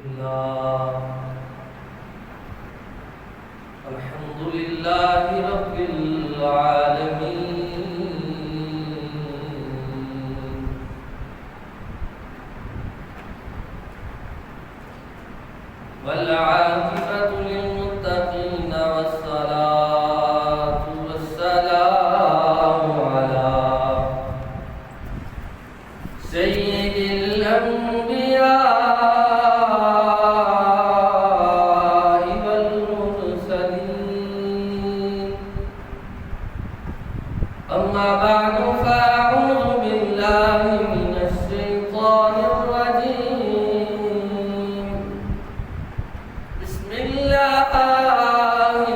لله الحمد لله رب العالمين والعاقبة للمتقين والصلاة والسلام على سيد الأنبياء والمرسلين أما بعد فأعوذ بالله من الشيطان الرجيم بسم الله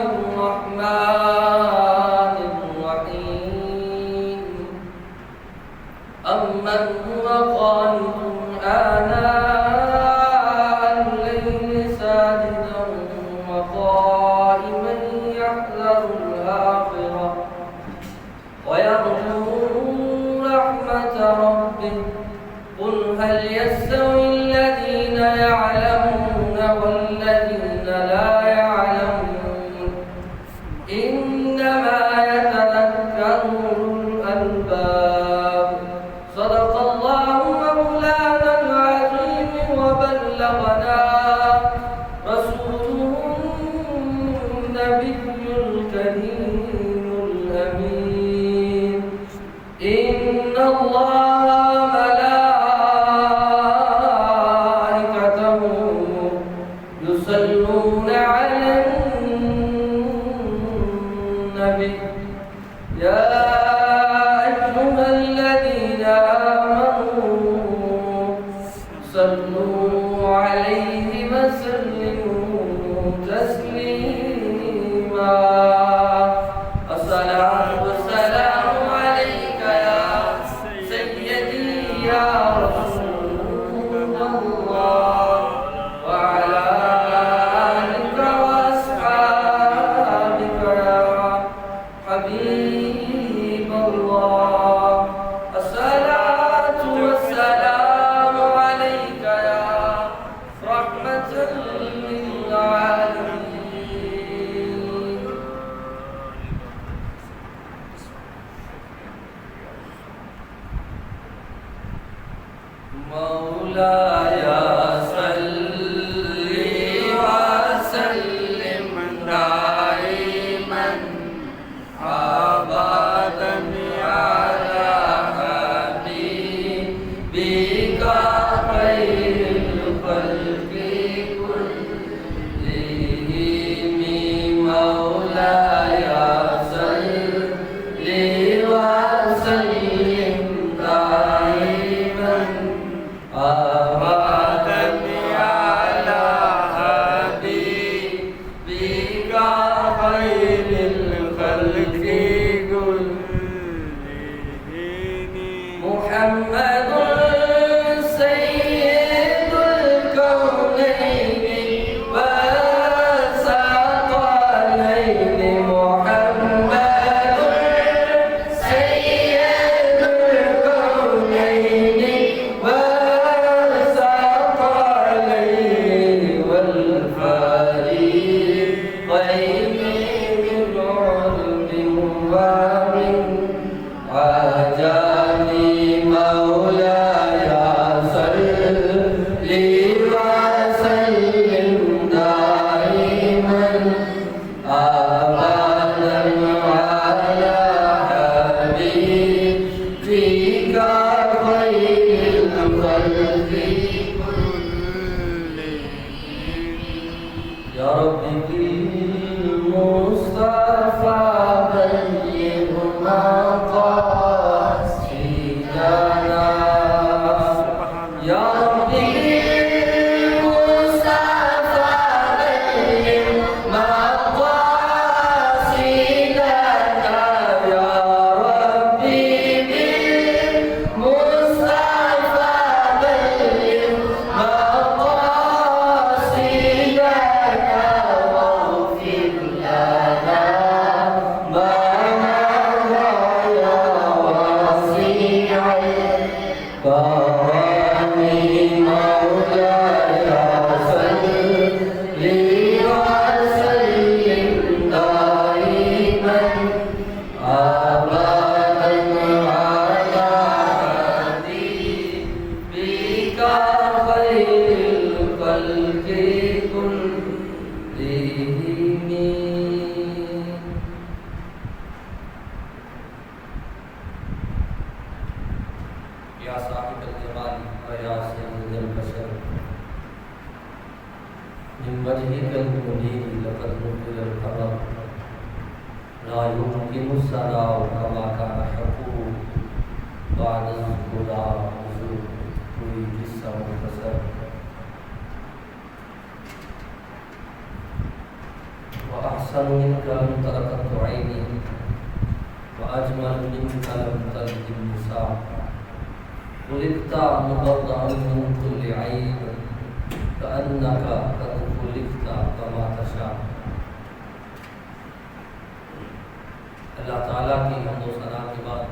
الرحمن الرحيم أمن هو قانت آناء الليل ساجدا وقائما يحذر الآخرة ويرجو رحمة ربه قل هل يستوي الذين يعلمون والذين لا يعلمون إنما يتذكر أولو الألباب صدق الله مولانا العظيم وبلغنا رسوله النبي الكريم الأمين إن الله ملائكته يصلون على النبي يا أيها الذين آمنوا صلوا عليه وسلموا تسليما الصلاة والسلام عليك يا سيدي يا رسول الله وعلى آلك وأصحابك يا حبيب الله الصلاة والسلام عليك يا رحمة للعالمين مولاي صل وسلم دائما أبدا على حبيبك خير الخلق كلهم مولاي صل وسلم دائما أبدا على حبيبك خير الخلق كلهم محمد سيد الكونين والثقلين محمد سيد الكونين والثقلين والفريقين من علم ومن عجم مولاي صل وسلم دائما أبدا على حبيبك خير الخلق يا ربي المصطفى بلغ مقاصدنا يا ربي المصطفى بلغ مقاصدنا يا ربي بالمصطفى بلغ مقاصدنا واغفر لنا ما مضى يا واسع الكرم مولاي یا صاحب الجمال ویا سید البشر من وجهك المنير لقد نقل القمر لا يمكن الثناء كما كان حقه بعد الظلام کوئی قصہ مختصر وأحسن منك لم ترقت عيني وأجمل منك لم تلد النساء خلقت مبرأ من كل عيب كأنك قد خلقت كما تشاء. اللہ تعالیٰ کی حمد و ثنا کے بعد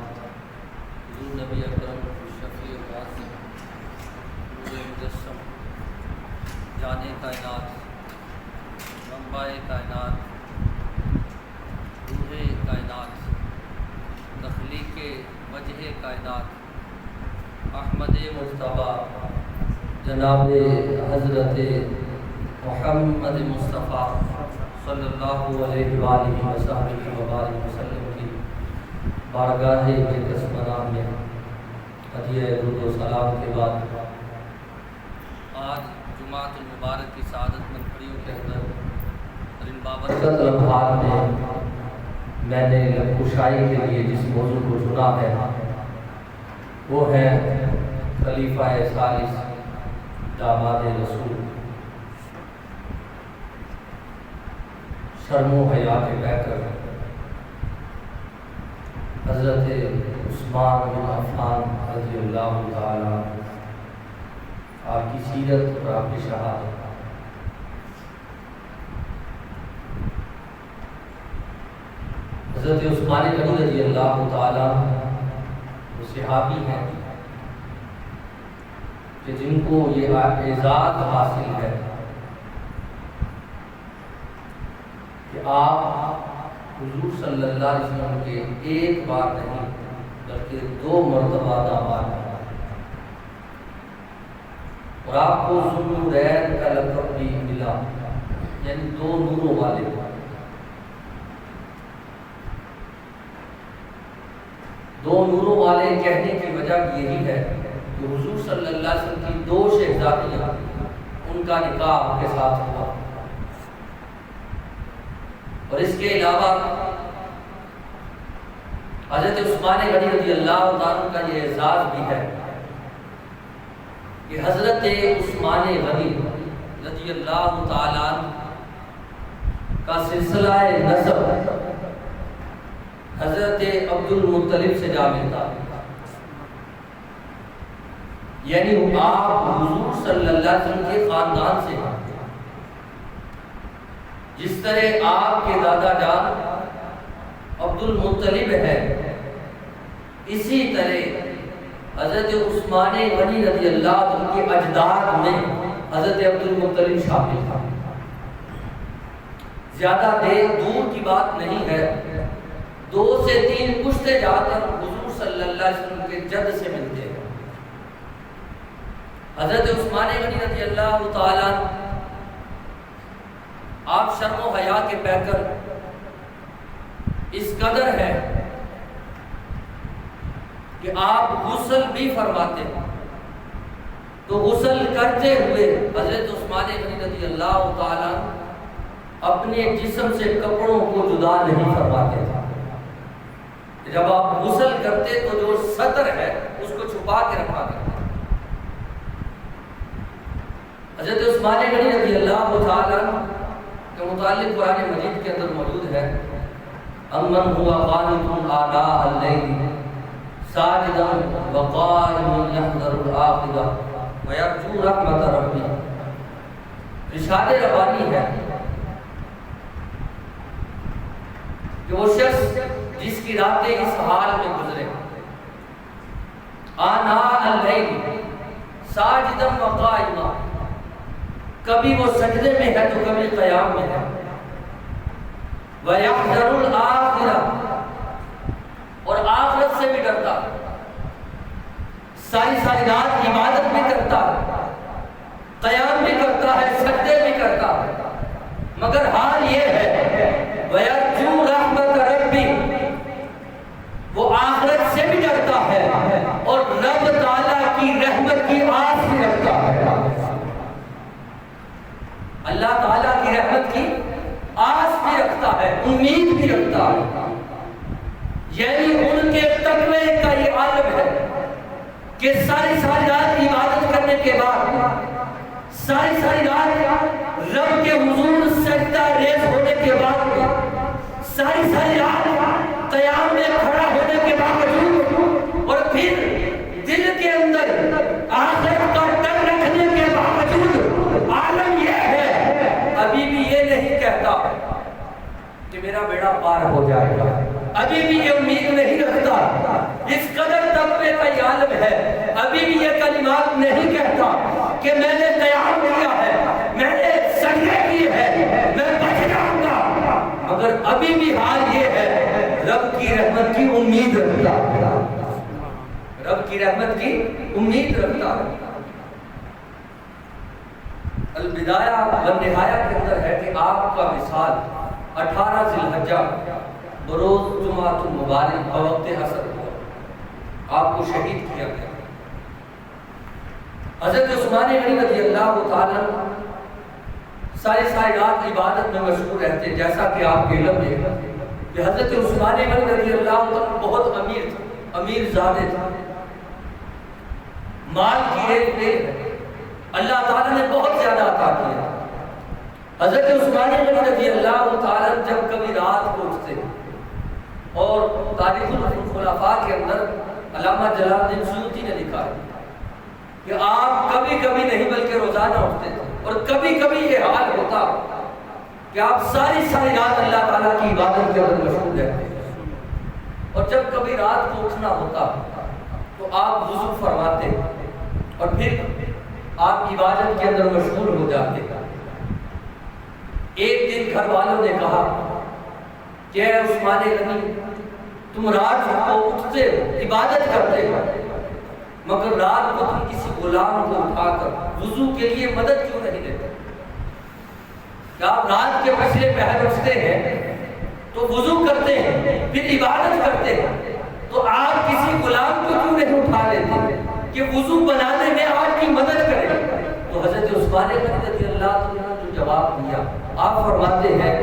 حضور نبی اکرم شفیع معظم نور مجسم جان کائنات منبع کائنات روح کائنات تخلیق وجہ کائنات احمد مجتبیٰ جناب حضرت محمد مصطفیٰ صلی اللہ علیہ وآلہ وسلم کی بارگاہ اقدس منام میں ہدیہ درود و سلام کے بعد آج جمعۃ المبارک کی سعادت مند گھڑیوں کے اندر اور ان بابرکت لمحات میں میں نے لبکشائی کے لیے جس موضوع کو چنا ہے وہ ہے خلیفہ ثالث داماد رسول شرم و حیا کے بہ کر حضرت عثمان بن عفان رضی اللہ تعالی آپ کی سیرت اور آپ کی شہادت. حضرت عثمان غنی رضی اللہ تعالی وہ صحابی ہیں کہ جن کو یہ اعزاز حاصل ہے کہ آپ حضور صلی اللہ علیہ وسلم کے ایک بار نہیں بلکہ 2 مرتبہ داماد ہیں اور آپ کو ذوالنورین کا لقب بھی ملا یعنی 2 نوروں والے. دو نوروں والے کہنے کی وجہ یہی ہے کہ حضور صلی اللہ علیہ وسلم کی 2 شہزادیاں ان کا نکاح آپ کے ساتھ ہوا اور اس کے علاوہ حضرت عثمان غنی رضی اللہ تعالیٰ کا یہ اعزاز بھی ہے کہ حضرت عثمان غنی رضی اللہ تعالیٰ کا سلسلہ نسب حضرت عبد المطلب سے جا ملتا یعنی آپ حضور صلی اللہ علیہ وسلم کے خاندان سے ہیں. جس طرح آپ کے دادا جان عبد المطلب ہے اسی طرح حضرت عثمان غنی رضی اللہ عنہ کے اجداد میں حضرت عبد المطلب شامل تھا. زیادہ دور کی بات نہیں ہے 2 سے 3 پشتے جا کر حضور صلی اللہ علیہ وسلم کے جد سے ملتے ہیں. حضرت عثمان غنی رضی اللہ تعالیٰ آپ شرم و حیا کے پیکر اس قدر ہے کہ آپ غسل بھی فرماتے ہیں تو غسل کرتے ہوئے حضرت عثمان غنی رضی اللہ تعالیٰ اپنے جسم سے کپڑوں کو جدا نہیں فرماتے تھے. جب آپ غسل کرتے تو جو سطر ہے اس کو چھپا کے رکھا کرتے. حضرت عثمان غنی رضی اللہ تعالیٰ کے متعلق قرآن مجید کے اندر موجود ہے امن ہوا قانت آناء اللیل ساجدا وقائما یحذر العاقبہ ویرجو رحمت ربی. ارشاد ربانی ہے کہ وہ شخص جس کی راتیں اس حال میں گزرے آناء اللیل ساجدا وقائما کبھی وہ سجدے میں ہے تو کبھی قیام میں ہے وَيَحْذَرُ الْآخِرَةَ اور آخرت سے بھی ڈرتا ساری رات عبادت بھی کرتا قیام بھی کرتا ہے سجدے بھی کرتا مگر حال یہ ہے وَيَرْجُو رَحْمَتَ رَبِّ وہ آخرت سے بھی ڈرتا ہے اور رب تعالیٰ کہ ساری رات عبادت کرنے کے بعد، ساری رات رب کے حضور سجدہ ریز ہونے کے بعد، ساری رات قیام میں کھڑا ہونے کے باوجود، اور پھر دل کے اندر آخرت کا ڈر رکھنے کے باوجود عالم یہ ہے ابھی بھی یہ نہیں کہتا کہ میرا بیڑا پار ہو جائے گا، ابھی بھی یہ امید نہیں رکھتا، اس قدر تقوی کا عالم ہے، ابھی بھی یہ کلمات نہیں کہتا کہ میں نے قیام کیا ہے، میں نے سجدے کیے ہیں، میں بچ جاؤں گا، مگر ابھی بھی حال یہ ہے رب کی رحمت کی امید رکھتا ہے، رب کی رحمت کی امید رکھتا ہے۔ البدایہ والنہایہ کے اندر ہے کہ آپ کا وصال 18 ذی الحجہ بروز جمعہ المبارک بوقت عصر ہوا، آپ کو شہید کیا گیا۔ حضرت عثمان غنی رضی اللہ تعالیٰ ساری رات عبادت میں مشغول رہتے، جیسا کہ آپ کے علم ہے کہ حضرت عثمان غنی رضی اللہ تعالیٰ بہت امیر تھا، امیر زادے تھا، مال کی ایک دیر ہے، اللہ تعالیٰ نے بہت زیادہ عطا کیا۔ حضرت عثمان غنی رضی اللہ تعالیٰ جب کبھی رات کو اٹھتے، اور تاریخ الخلفاء کے اندر علامہ جلال الدین سیوطی نے لکھا ہے کہ آپ کبھی کبھی نہیں بلکہ روزانہ اٹھتے تھے، اور کبھی کبھی یہ حال ہوتا کہ آپ ساری رات اللہ تعالیٰ کی عبادت کے اندر مشغول رہتے، اور جب کبھی رات کو اٹھنا ہوتا تو آپ وضو فرماتے اور پھر آپ عبادت کے اندر مشغول ہو جاتے۔ ایک دن گھر والوں نے کہا کہ اے عثمان غنی، تم رات کو اٹھتے ہو، عبادت کرتے ہو، مگر رات کو تم کسی غلام کو اٹھا کر وضو کے لیے مدد کیوں نہیں دیتے؟ کہ آپ رات کے پچھلے پہر اٹھتے ہیں تو وضو کرتے ہیں، پھر عبادت کرتے ہیں، تو آپ کسی غلام کو کیوں نہیں اٹھا لیتے کہ وضو بنانے میں آپ کی مدد کرے؟ تو حضرت عثمان غنی رضی اللہ عنہ نے جو جواب دیا، آپ فرماتے ہیں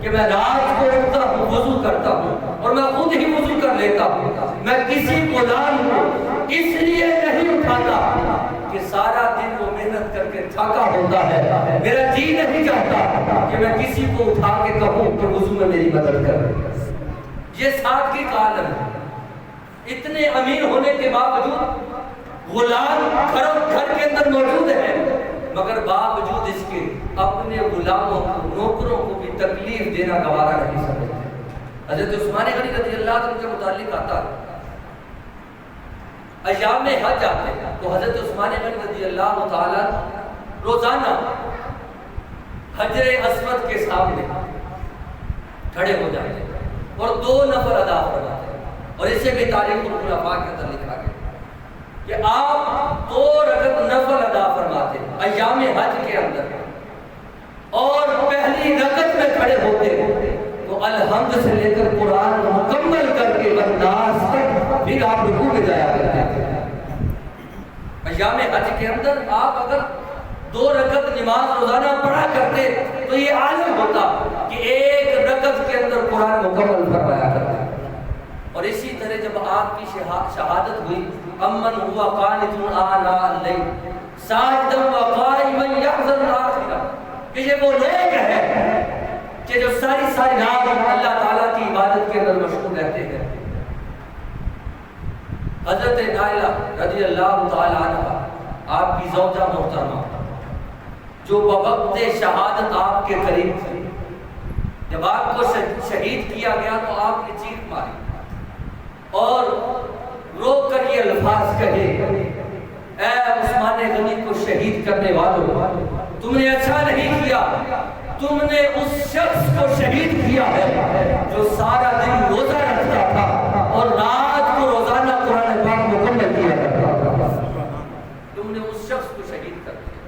کہ میں رات کو اٹھتا ہوں، وضو کرتا ہوں، اور میں خود ہی وضو کر لیتا ہوں، میں کسی غلام کو اس لیے نہیں اٹھاتا کہ سارا دن وہ محنت کر کے تھکا ہوتا ہے، میرا جی نہیں چاہتا کہ میں کسی کو اٹھا کے کہوں کہ وضو میں میری مدد کر۔ یہ سادگی کا عالم ہے، اتنے امیر ہونے کے باوجود غلام گھر کے اندر موجود ہے، مگر باوجود اس کے اپنے غلاموں کو، نوکروں کو بھی تکلیف دینا گوارا نہیں سمجھتے۔ حضرت عثمان غنی رضی اللہ عنہ کے متعلق آتا ہے، ایام حج آتے ہیں تو حضرت عثمان غنی رضی اللہ تعالیٰ روزانہ حجر اسود کے سامنے کھڑے ہو جاتے ہیں اور 2 نفل ادا فرماتے ہیں، اور اسے بھی تاریخ الخلفاء کے اندر لکھا گیا کہ آپ 2 رکعت نفل ادا فرماتے ایام حج کے اندر، اور پہلی رکعت میں کھڑے ہوتے تو الحمد سے لے کر قرآن مکمل کر کے والناس تک پھر آپ رکوع میں جایا کرتے تھے۔ ایام حج کے اندر آپ اگر 2 رکعت نماز روزانہ پڑھا کرتے تو یہ عالم ہوتا کہ 1 رکعت کے اندر قرآن مکمل فرمایا کرتے۔ اور اسی طرح جب آپ کی شہادت ہوئی، امن ہوا قانت آناء اللیل ساجدا وقائما یحذر الآخرہ، کہ یہ وہ لوگ ہیں کہ جو ساری رات اللہ تعالیٰ کی عبادت کے اندر مشغول رہتے ہیں۔ حضرت نائلہ رضی اللہ تعالیٰ عنہ، آپ کی زوجہ محترمہ، جو بوقت شہادت آپ کے قریب تھی، جب آپ کو شہید کیا گیا تو آپ نے چیخ ماری اور رو کر یہ الفاظ کہے، اے عثمان غنی کو شہید کرنے والوں، تم نے اچھا نہیں کیا، تم نے اس شخص کو شہید کیا ہے جو سارا دن روزہ رکھتا تھا اور رات کو روزانہ قرآن پاک مکمل کیا کرتا تھا، تم نے اس شخص کو شہید کر دیا۔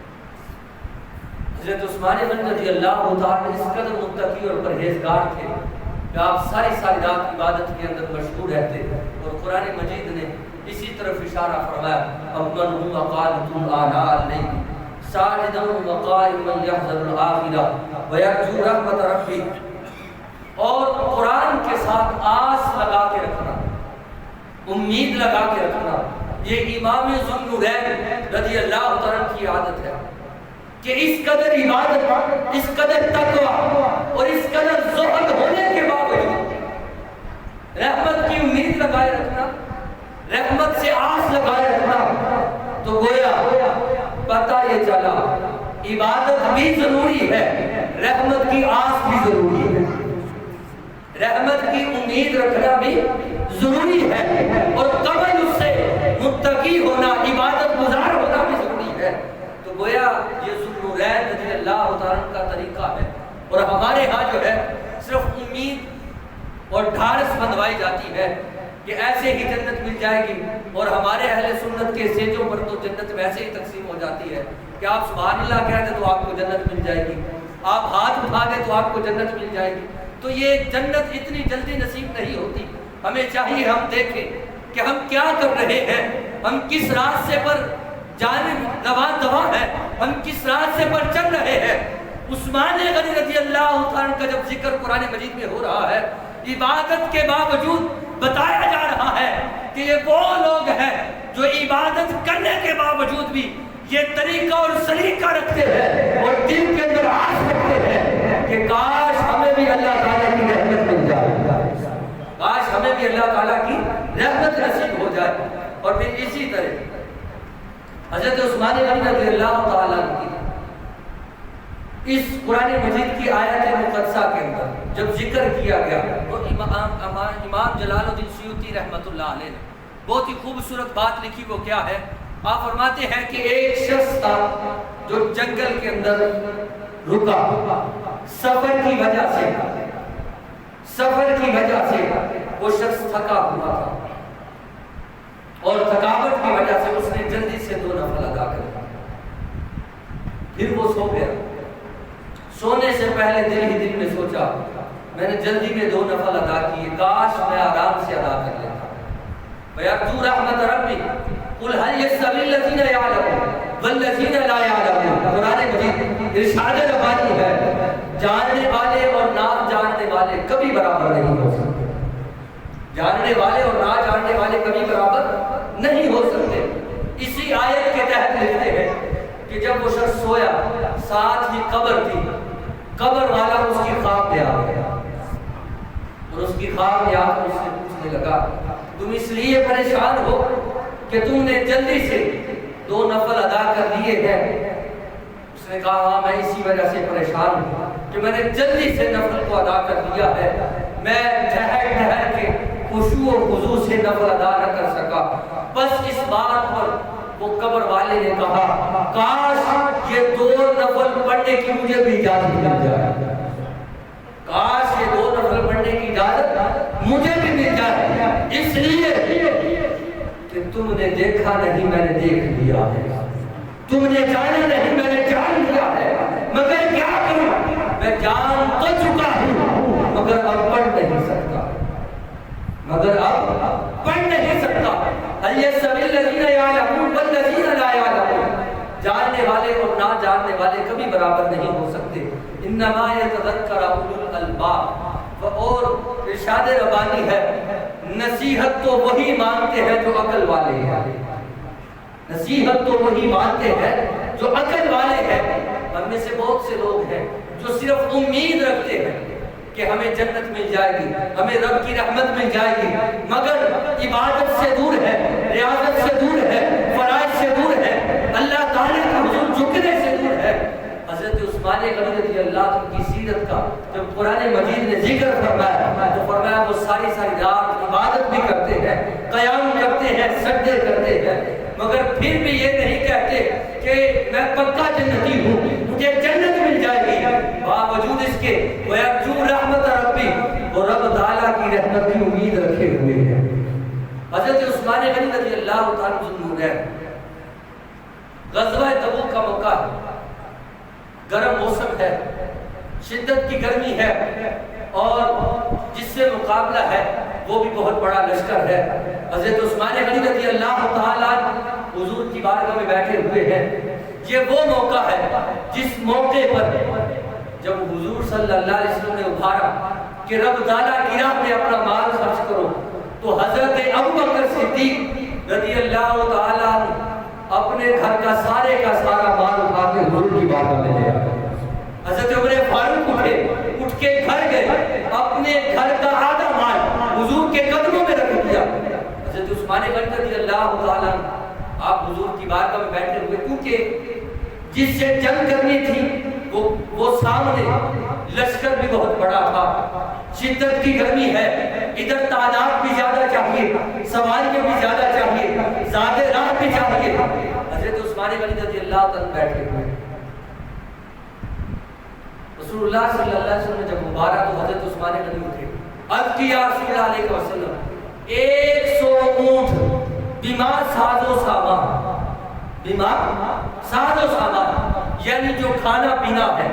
حضرت عثمان غنی رضی اللہ تعالیٰ اس قدر متقی اور پرہیزگار تھے کہ آپ ساری رات عبادت کے اندر مشغول رہتے، اور قرآن مجید نے اسی طرف اشارہ فرمایا، امن ہوا قانت آناء اللیل ساجدا وقائما یحذر الآخرہ ویرجو رحمت ربہ، اور قرآن کے ساتھ آس لگا کے رکھنا، امید لگا کے رکھنا، یہ امام ذوالنورین رضی اللہ عنہ کی عادت ہے کہ اس قدر عبادت، اس قدر تقوی اور اس قدر زہد ہونے کے باوجود رحمت کی امید لگائے رکھنا، رحمت سے آس لگائے رکھنا، تو گویا پتہ یہ چلا عبادت بھی ضروری ہے، رحمت کی آس بھی ضروری ہے، رحمت کی امید رکھنا بھی ضروری ہے، اور قبل اس سے متقی ہونا، عبادت گزار ہونا بھی ضروری ہے۔ تو گویا یہ ذوالنورین رضی اللہ تعالیٰ کا طریقہ ہے، اور ہمارے ہاں جو ہے صرف امید اور ڈھارس بندوائی جاتی ہے کہ ایسے ہی جنت مل جائے گی، اور ہمارے اہل سنت کے سیجوں پر تو جنت ویسے ہی تقسیم ہو جاتی ہے کہ آپ سبحان اللہ کہہ دیں تو آپ کو جنت مل جائے گی، آپ ہاتھ اٹھا دیں تو آپ کو جنت مل جائے گی۔ تو یہ جنت اتنی جلدی نصیب نہیں ہوتی، ہمیں چاہیے ہم دیکھیں کہ ہم کیا کر رہے ہیں، ہم کس راستے پر جانب رواں ہیں، ہم کس راستے پر چل رہے ہیں۔ عثمان غنی رضی اللہ عنہ کا جب ذکر قرآن مجید میں ہو رہا ہے، عبادت کے باوجود بتایا جا رہا ہے کہ یہ وہ لوگ ہیں جو عبادت کرنے کے باوجود بھی یہ طریقہ اور سلیقہ رکھتے ہیں اور دل کے اندر آس رکھتے ہیں کہ کاش ہمیں بھی اللہ تعالیٰ کی رحمت مل جائے، کاش ہمیں بھی اللہ تعالیٰ کی رحمت نصیب ہو جائے۔ اور پھر اسی طرح حضرت عثمان غنی رضی اللہ تعالیٰ کی اس قرآن مجید کی آیت مقدسہ کے اندر جب ذکر کیا گیا تو امام جلال الدین سیوطی رحمۃ اللہ علیہ نے بہت ہی خوبصورت بات لکھی۔ وہ کیا ہے؟ آپ فرماتے ہیں کہ ایک شخص تھا جو جنگل کے اندر رکا، سفر کی وجہ سے وہ شخص تھکا ہوا تھا، اور تھکاوٹ کی وجہ سے اس نے جلدی سے 2 نفل ادا کر دیا، پھر وہ سو گیا۔ سونے سے پہلے دل میں سوچا میں نے جلدی میں 2 نفل ادا کیے، کاش میں آرام سے ادا کر لیتا۔ وَيَرْجُو رَحْمَتَ رَبِّهِ قُلْ هَلْ يَسْتَوِي الَّذِينَ يَعْلَمُونَ وَالَّذِينَ لَا يَعْلَمُونَ۔ قرآن مجید ارشاد ربانی ہے، جاننے والے اور نہ جاننے والے کبھی برابر نہیں ہو سکتے، جاننے والے اور نہ جاننے والے کبھی برابر نہیں ہو سکتے۔ اسی آیت کے تحت لکھتے ہیں کہ جب وہ شخص سویا، ساتھ ہی قبر تھی، قبر والا اس کی خواب میں آ گیا، اور اس کی خواب میں آ کر اس سے پوچھنے لگا تم اس لیے پریشان ہو کہ تم نے جلدی سے 2 نفل ادا کر لیے ہیں؟ اس نے کہا ہاں، میں اسی وجہ سے پریشان ہوں کہ میں نے جلدی سے نفل کو ادا کر لیا ہے، میں ٹھہر کے خشوع و خضوع سے نفل ادا نہ کر سکا۔ بس اس بات پر وہ قبر والے نے کہا کاش یہ 2 نفل پڑھنے کی مجھے بھی اجازت مل جائے، کاش یہ 2 نفل پڑھنے کی اجازت مجھے بھی مل جائے، اس لیے کہ تم نے دیکھا نہیں میں نے دیکھ لیا ہے، تم نے جانا نہیں میں نے جان لیا ہے، مگر کیا کروں، میں جان تو چکا ہوں مگر اب پڑھ نہیں سکتا، يَسْتَوِي الَّذِينَ يَعْلَمُونَ وَالَّذِينَ لَا يَعْلَمُونَ۔ جاننے والے اور نہ جاننے والے کبھی برابر نہیں ہو سکتے۔ انما يتذکر اولو الالباب۔ اور ارشاد ربانی ہے نصیحت تو وہی مانتے ہیں جو عقل والے ہیں، نصیحت تو وہی مانتے ہیں جو عقل والے ہیں۔ ہم میں سے بہت سے لوگ ہیں جو صرف امید رکھتے ہیں کہ ہمیں جنت مل جائے گی، ہمیں رب کی رحمت مل جائے گی، مگر عبادت سے دور ہے، ریاضت سے دور ہے، فرائض سے دور ہے، اللہ تعالیٰ کے حضور جھکنے سے دور ہے۔ حضرت عثمان غنی رضی اللہ عنہ کی سیرت کا جب قرآن مجید نے ذکر فرمایا تو فرمایا وہ ساری رات عبادت بھی کرتے ہیں، قیام کرتے ہیں، سجدے کرتے ہیں، مگر پھر بھی یہ نہیں کہتے کہ میں پکا جنتی ہوں، مجھے جنت مل جائے گی، باوجود اس کے وَيَرْجُو رَحْمَتَ رَبِّ، وہ رب تعالیٰ کی رحمت کی امید رکھے ہوئے ہیں۔ حضرت عثمان غنی رضی اللہ تعالیٰ عنہ غزوہ تبوک کا موقع ہے، گرم موسم ہے، شدت کی گرمی ہے، اور جس سے مقابلہ ہے وہ بھی بہت بڑا لشکر ہے۔ حضرت عثمان غنی رضی اللہ تعالیٰ حضور کی بارگاہ میں بیٹھے ہوئے ہیں۔ یہ وہ موقع ہے جس موقع پر جب حضور صلی اللہ علیہ وسلم نے ابھارا کہ رب تعالیٰ کی راہ میں اپنا مال خرچ کرو، تو حضرت ابوبکر صدیق رضی اللہ تعالیٰ اپنے گھر کا سارا مال اٹھا کے حضور کی بارگاہ میں لے آئے. حضرت عمر فاروق اٹھ کے گھر گئے, اپنے گھر کا آدھا مال حضور کے قدموں میں رکھ دیا. حضرت عثمان غنی رضی اللہ تعالیٰ آپ حضور کی بارگاہ میں بیٹھے ہوئے, کیونکہ جس سے جنگ کرنی تھی وہ سامنے لشکر بھی بہت بڑا تھا, شدت کی گرمی ہے, ادھر تعداد بھی زیادہ چاہیے, سواریاں بھی زیادہ چاہیے, زیادہ راہ بھی چاہیے. حضرت عثمان غنی رضی اللہ تعالیٰ بیٹھے ہوئے. رسول اللہ صلی اللہ علیہ وسلم نے جب مبارک تو حضرت عثمان غنی اٹھے, عرض کی یا رسول اللہ علیہ وسلم 100 اونٹ بیما ساز و سامان, بیما ساز و سامان یعنی جو کھانا پینا ہے,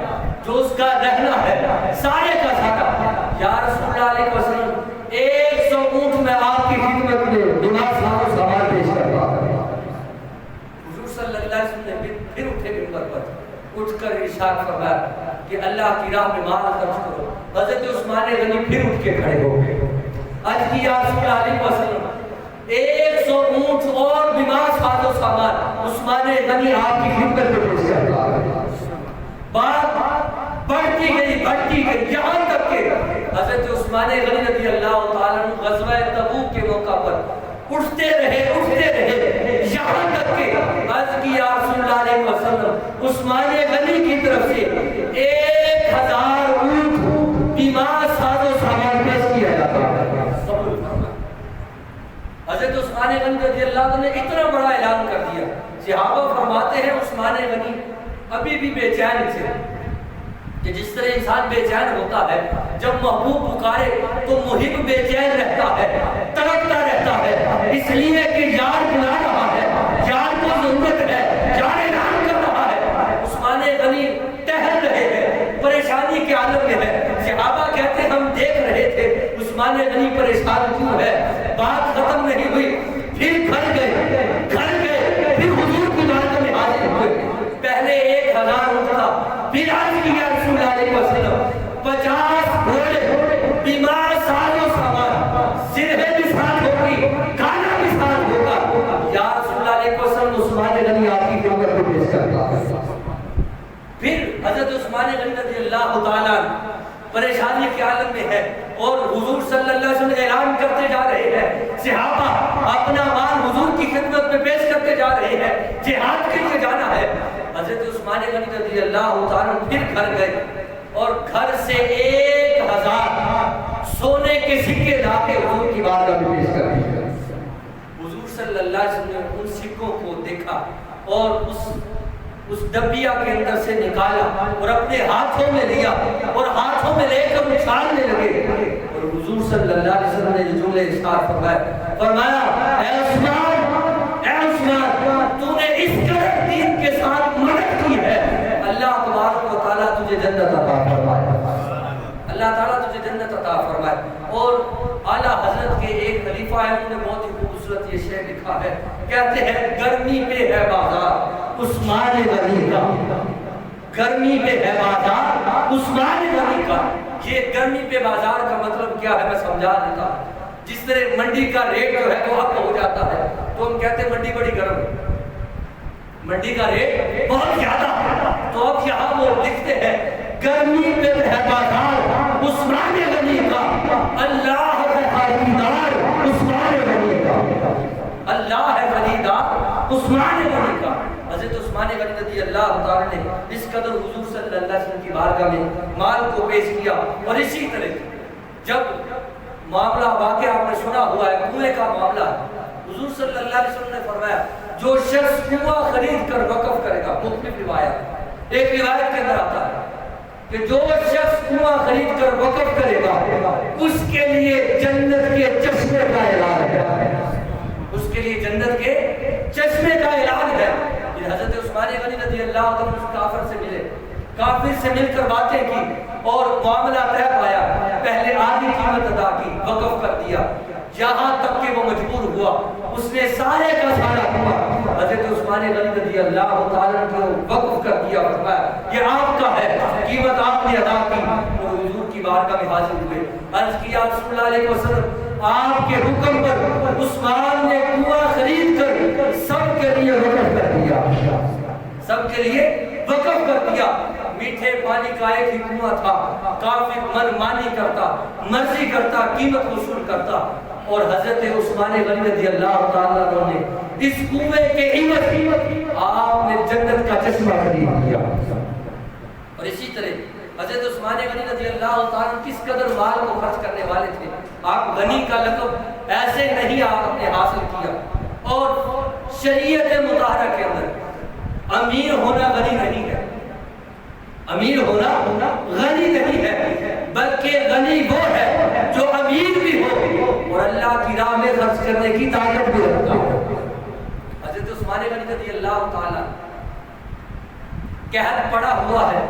جو اس کا رہنا ہے, سارے کا سارا, یا رسول اللہ علیہ وسلم 100 اونٹ میں آپ کی خدمت میں بیما ساز و سامان پیش کرتا ہوں. حضور صلی اللہ علیہ وسلم نے پھر اٹھے منبر پر, اٹھ کر ارشاد فرمایا کہ اللہ کی راہ میں مال خرچ کرو. حضرت عثمان غنی پھر اٹھ کے کھڑے ہو گئے. عرض کی یا رسول اللہ علیہ وسلم 100 اونٹ اور بیمار ساز و سامان عثمان غنی آپ کی خدمت میں پیش کرتا ہے. بات بڑھتی گئی یہاں تک کہ حضرت عثمان غنی رضی اللہ تعالیٰ عنہ غزوہ تبوک کے موقع پر اٹھتے رہے یہاں تک کہ عرض کی یا رسول اللہ علیہ وسلم عثمان غنی کی طرف سے 1000 اونٹ بیمار ساز و سامان پیش کیا جاتا ہے. حضرت عثمان غنی رضی اللہ عنہ نے اتنا بڑا اعلان کر دیا. صحابہ فرماتے ہیں عثمان غنی ابھی بھی بے چین تھے, کہ جس طرح انسان بے چین ہوتا ہے جب محبوب پکارے تو محب بے چین رہتا ہے, تڑپتا رہتا ہے, اس لیے کہ یار بلا رہا ہے, یار کو ضرورت ہے, یار اعلان کر رہا ہے. عثمان غنی ٹہل رہے ہیں, پریشانی کے عالم میں ہے. صحابہ کہتے ہیں ہم دیکھ رہے تھے عثمان غنی پریشان کیوں ہے, بات ختم نہیں ہوئی. پھر گھر گئے پھر حضور کی بارگاہ میں حاضر ہوئے. پہلے 1000 اونٹ تھا, پھر عرض کیا رسول اللہ علیہ وسلم 50 گھوڑے بیمار ساز و سامان, سرہے بھی ساتھ ہوگی, کھانا بھی ساتھ ہوگا. یا رسول اللہ علیہ وسلم عثمان غنی آپ کی خدمت میں پیش کرتا ہے. پھر حضرت عثمان غنی رضی اللہ تعالیٰ پریشانی کے عالم میں ہے اور حضور صلی اللہ علیہ وسلم اعلان کرتے جا رہے ہیں, صحابہ اپنا مال حضور کی خدمت میں پیش کرتے جا رہے ہیں, جہاد کے لیے جانا ہے. حضرت عثمان غنی رضی اللہ تعالیٰ پھر گھر گئے اور گھر سے 1000 سونے کے سکے لا کے حضور کی بارگاہ میں پیش کر دیے. حضور صلی اللہ علیہ وسلم نے ان سکوں کو دیکھا اور اس ڈبیا کے اندر سے نکالا اور اپنے ہاتھوں میں لیا اور ہاتھوں میں لے کر اچھالنے لگے. اور حضور صلی اللہ علیہ وسلم نے جملے ارشاد فرمایا اے عثمان تو نے اس قدر دین کے ساتھ مدد کی ہے, اللہ تبارک و تعالیٰ تجھے جنت عطا فرمائے, اللہ تعالیٰ تجھے جنت عطا فرمائے. اور اعلیٰ حضرت کے ایک خلیفہ ہے, انہوں نے بہت ہی خوبصورت یہ شعر لکھا ہے, کہتے ہیں گرمی پہ ہے بازار عثمان غنی کا, گرمی پہ ہے بازار عثمان غنی کا. یہ گرمی پہ بازار کا مطلب کیا ہے میں سمجھا دیتا ہوں. جس طرح منڈی کا ریٹ جو ہے وہ اب ہو جاتا ہے تو ہم کہتے ہیں منڈی بڑی گرم ہے, منڈی کا ریٹ بہت زیادہ ہے, تو اب یہاں وہ لکھتے ہیں گرمی پہ ہے بازار عثمان غنی کا, اللہ ہے خریدار عثمان غنی کا, اللہ ہے خریدار عثمان غنی کا. حضرت عثمان غنی رضی اللہ تعالیٰ نے اس قدر حضور صلی اللہ علیہ وسلم کی بارگاہ میں مال کو پیش کیا. اور اسی طرح جب معاملہ واقعہ آپ نے سنا ہوا ہے کنویں کا معاملہ, حضور صلی اللہ علیہ وسلم نے فرمایا جو شخص کنواں خرید کر وقف کرے گا, مختلف روایت, ایک روایت کے اندر آتا ہے کہ جو شخص کنواں خرید کر وقف کرے گا اس کے لیے جنت کے چشمے کا اعلان ہے, اس کے لیے جنت کے چشمے کا اعلان ہے. حضرت عثمان غنی رضی اللہ عنہ اس کافر سے ملے, کافر سے مل کر باتیں کی اور معاملہ طے پایا, پہلے آدھی قیمت ادا کی, وقف کر دیا, یہاں تک کہ وہ مجبور ہوا, اس نے سارے کا سارا ہوا. حضرت عثمان غنی رضی اللہ تعالیٰ کو وقف کر دیا, فرمایا یہ آپ کا ہے, قیمت آپ نے ادا کی. اور حضور کی بارگاہ میں حاضر ہوئے, عرض کیا رسول اللہ علیہ وسلم آپ کے حکم پر عثمان نے کنواں خرید کر سب کے لیے وقف کر دیا، سب کے لیے وقف کر دیا۔ میٹھے پانی کا ایک ہی کنواں تھا، کافی من مانی کرتا، مرضی کرتا، قیمت وصول کرتا، اور حضرت عثمان غنی رضی اللہ تعالیٰ عنہ نے اس کنویں کے عوض آپ نے جنت کا چشمہ خرید لیا۔ اور اسی طرح حضرت عثمان غنی رضی اللہ تعالیٰ کس قدر مال کو خرچ کرنے والے تھے۔ آپ غنی کا لقب ایسے نہیں آپ نے حاصل کیا، اور شریعت مطہرہ کے اندر امیر ہونا غنی نہیں ہے، امیر ہونا غنی نہیں ہے، بلکہ غنی وہ ہے جو امیر بھی ہو اور اللہ کی راہ میں خرچ کرنے کی طاقت بھی رکھتا ہو۔ حضرت عثمان غنی رضی اللہ تعالیٰ قحط پڑا ہوا ہے،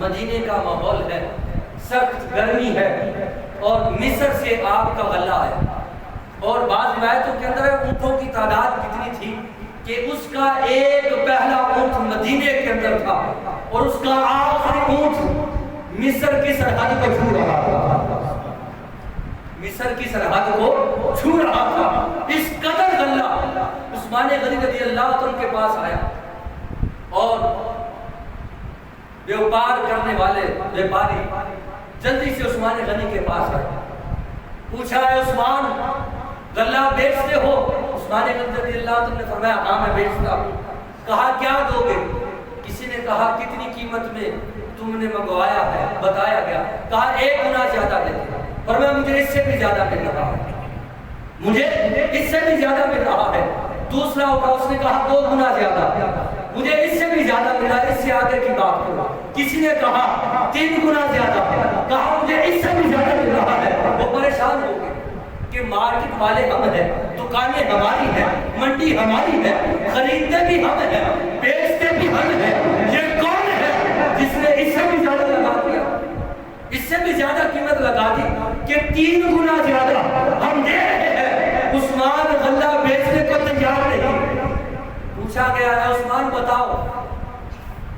مدینے کا ماحول ہے، سخت گرمی ہے، اور مصر سے آپ کا غلہ ہے، اور بعض روایتوں کے اندر اونٹوں کی تعداد کتنی تھی کہ اس کا ایک پہلا اونٹ مدینے کے اندر تھا اور اس کا آخری اونٹ مصر کی سرحد کو چھو رہا تھا، مصر کی سرحد کو چھو رہا تھا۔ اس قدر غلہ عثمان غنی رضی اللہ عنہ کے پاس آیا، اور بیوپار کرنے والے بیپاری جلدی سے عثمان غنی کے پاس آئے، پوچھا ہے عثمان غلہ بیچتے ہو؟ عثمان غنی رضی اللہ عنہ نے فرمایا ہاں میں بیچتا ہوں۔ کہا کیا دو گے؟ کسی نے کہا کتنی قیمت میں تم نے منگوایا ہے؟ بتایا گیا، کہا 1 گنا زیادہ دیتے، فرمایا مجھے اس سے بھی زیادہ مل رہا ہے، مجھے اس سے بھی زیادہ مل رہا ہے۔ دوسرا ہوگا، اس نے کہا 2 گنا زیادہ، مجھے اس سے بھی زیادہ ملا، اس سے آگے کی بات کرو۔ کسی نے کہا 3 گنا زیادہ، کہا مجھے اس سے بھی زیادہ مل رہا ہے۔ وہ پریشان ہو گئے کہ مارکیٹ والے ہم ہیں، دکانیں ہماری ہیں، منڈی ہماری ہے، خریدتے بھی ہم ہیں، بیچتے بھی ہم ہیں، یہ کون ہے جس نے اس سے بھی زیادہ لگا دیا، اس سے بھی زیادہ قیمت لگا دی کہ 3 گنا زیادہ ہم دے رہے ہیں؟ عثمان غلہ بیچنے کو تیار نہیں۔ پوچھا گیا ہے عثمان بتاؤ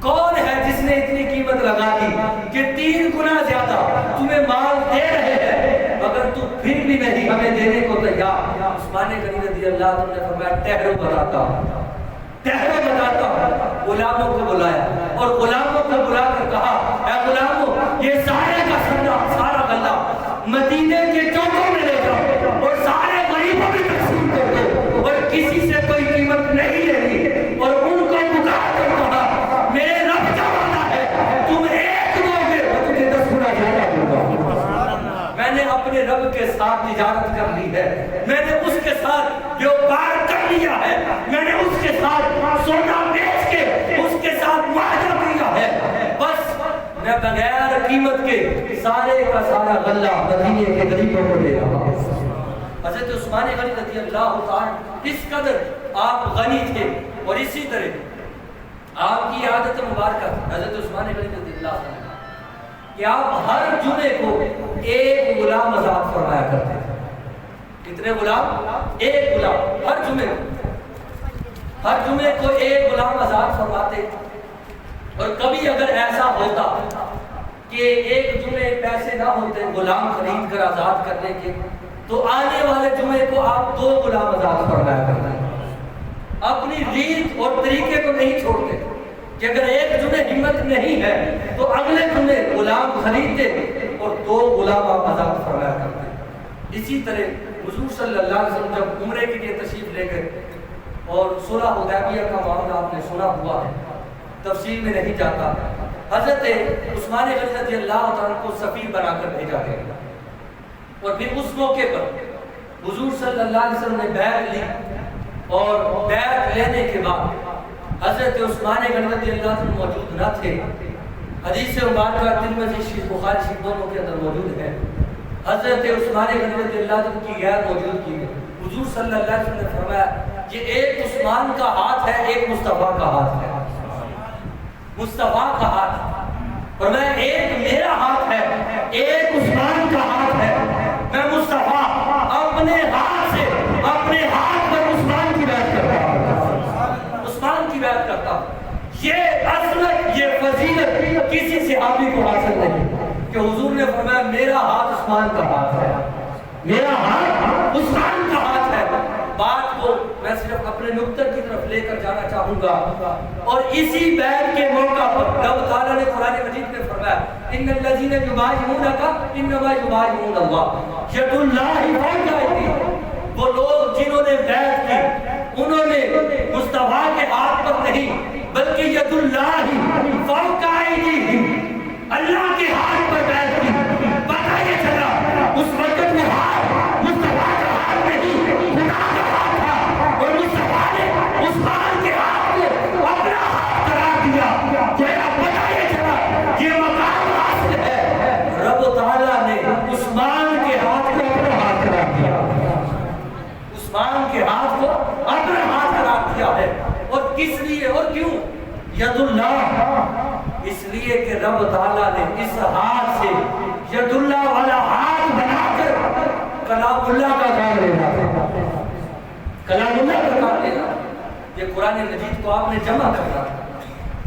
کون ہے جس نے اتنی قیمت لگا دی کہ 3 گنا زیادہ تمہیں مال دے رہے ہیں مگر تو پھر بھی نہیں ہمیں دینے کو تیار؟ عثمان غنی رضی اللہ عنہ نے فرمایا ٹھہرو بتاتا ہوں، ٹھہرو بتاتا ہوں۔ غلاموں کو بلایا اور غلاموں کو بلا کر کہا اے غلاموں یہ سارے کا سارا غلہ مدینے کے چوکوں میں لے جاؤ اور سارے غریبوں میں تقسیم کر دو، اور کسی سے کوئی قیمت نہیں لینی۔ اور ان کو پکار کر کہا میرے رب کا وعدہ ہے تم 1 دو گے اور تجھے 10 گنا زیادہ ہوگا۔ میں نے اپنے رب کے ساتھ تجارت کر لی ہے، میں نے اس کے ساتھ بیوپار کر لیا ہے، میں نے اس کے ساتھ سونا بیچ کے اس کے ساتھ معاہدہ کیا ہے، بس میں بغیر قیمت کے سارے کا سارا غلہ مدینے کے غریبوں کو دے رہا ہوں۔ حضرت عثمان غنی رضی اللہ تعالی اس قدر آپ غنی تھے، اور اسی طرح آپ کی عادت مبارکہ حضرت عثمان غنی رضی اللہ تعالی کہ آپ ہر جمعے کو 1 غلام آزاد فرمایا کرتے تھے۔ کتنے غلام؟ 1 غلام ہر جمعے کو 1 غلام آزاد فرماتے۔ اور کبھی اگر ایسا ہوتا کہ ایک جمعے پیسے نہ ہوتے غلام خرید کر آزاد کرنے کے، تو آنے والے جمعے کو آپ 2 غلام آزاد فرمایا کرتے۔ اپنی ریت اور طریقے کو نہیں چھوڑتے کہ اگر ایک جمعے ہمت نہیں ہے تو اگلے جمعے غلام خریدتے اور 2 غلام آپ آزاد فرمایا کرتے۔ اسی طرح حضور صلی اللہ علیہ وسلم جب عمرے کے لیے تشریف لے گئے، اور صلح حدیبیہ کا معاملہ آپ نے سنا ہوا ہے، تفصیل میں نہیں جاتا، حضرت عثمان غنی رضی اللہ عنہ کو سفیر بنا کر بھیجا گیا، اور پھر اس موقع پر حضور صلی اللہ علیہ وسلم نے بیعت لی، اور بیعت لینے کے بعد حضرت عثمان غنی رضی اللہ عنہ موجود نہ تھے۔ حدیث مبارکہ ترمذی شریف بخاری شریف دونوں کے اندر موجود ہے۔ حضرت عثمان غنی رضی اللہ عنہ کی غیر موجودگی میں حضور صلی اللہ علیہ وسلم نے فرمایا یہ ایک عثمان کا ہاتھ ہے، ایک مصطفیٰ کا ہاتھ ہے، مصطفیٰ کا ہاتھ، اور میں ایک میرا ہاتھ ہے، ایک عثمان کا ہاتھ ہے، میں مصطفیٰ اپنے ہاتھ سے اپنے ہاتھ پر عثمان کی بیعت کرتا ہوں، عثمان کی بیعت کرتا ہوں۔ یہ عظمت، یہ فضیلت کسی صحابی کو حاصل نہیں کہ حضور نے فرمایا میرا ہاتھ عثمان کا ہاتھ ہے، میرا ہاتھ عثمان کا ہاتھ ہے. بات کو میں صرف اپنے نقطہ کی طرف لے کر جانا چاہوں گا. اور اسی بیعت کے موقع پر رب تعالیٰ نے قرآن مجید میں فرمایا ان الذین یبایعونک انما یبایعون اللہ ید اللہ فوق ایدیہم. وہ لوگ جنہوں نے بیعت کی انہوں نے مصطفیٰ کے ہاتھ پر نہیں بلکہ ید اللہ فوق ایدیہم, اللہ کے ہاتھ پر بیعت کی. پتہ یہ چلا اس وقت وہ ہاتھ مصطفیٰ کا ہاتھ نہیں خدا کا ہاتھ تھا, اور مصطفیٰ نے عثمان کے ہاتھ کو اپنا ہاتھ قرار دیا. تیرا پتہ یہ چلا یہ مقام حاصل ہے. رب تعالیٰ نے عثمان کے ہاتھ کو اپنا ہاتھ قرار دیا, عثمان کے ہاتھ کو اپنا ہاتھ قرار دیا ہے. اور کس لیے اور کیوں؟ ید اللہ, اس لیے کہ رب تعالیٰ نے اس ہاتھ سے ید اللہ والا ہاتھ بنا کر کلام اللہ کا کام لینا, کلام اللہ کا کام لینا. یہ قرآن مجید کو آپ نے جمع کرنا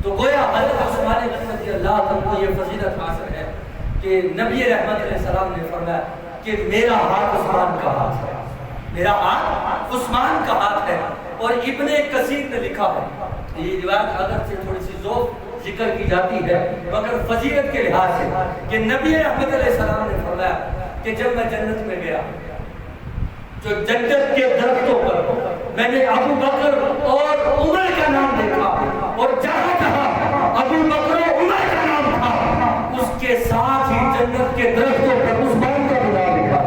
تو گویا حضرت عثمان غنی رضی اللہ عنہ کو یہ فضیلت حاصل ہے کہ نبی رحمت علیہ السلام نے فرمایا کہ میرا ہاتھ عثمان کا ہاتھ ہے, میرا ہاتھ عثمان کا ہاتھ ہے. اور ابن کثیر نے لکھا ہے, یہ روایت اگر سے تھوڑی سی ذوق ذکر کی جاتی ہے مگر فضیلت کے لحاظ سے, کہ نبی رحمت علیہ السلام نے فرمایا کہ جب میں جنت میں گیا جو جنت کے درختوں پر میں نے ابو بکر اور عمر کا نام دیکھا, اور جہاں جہاں ابو بکر اور عمر کا نام تھا اس کے ساتھ ہی جنت کے درختوں پر عثمان کا بھی نام لکھا,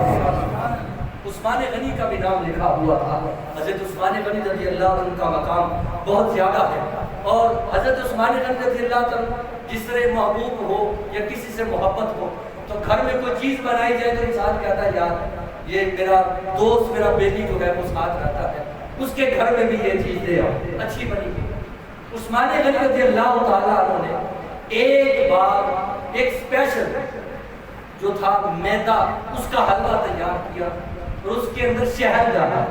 عثمان غنی کا بھی نام لکھا ہوا تھا. حضرت عثمان غنی رضی اللہ عنہ کا مقام بہت زیادہ ہے. اور حضرت عثمان غنی رضی اللہ عنہ جس طرح محبوب ہو یا کسی سے محبت ہو تو گھر میں کوئی چیز بنائی جائے تو انسان کہتا ہے یار یہ میرا دوست میرا بیٹی جو ہے وہ ساتھ رہتا ہے اس کے گھر میں بھی یہ چیز دے آؤ اچھی بنی. عثمان غنی رضی اللہ تعالیٰ عنہ نے ایک بار ایک اسپیشل جو تھا میدا اس کا حلوہ تیار کیا اور اس کے اندر شہد ڈالا,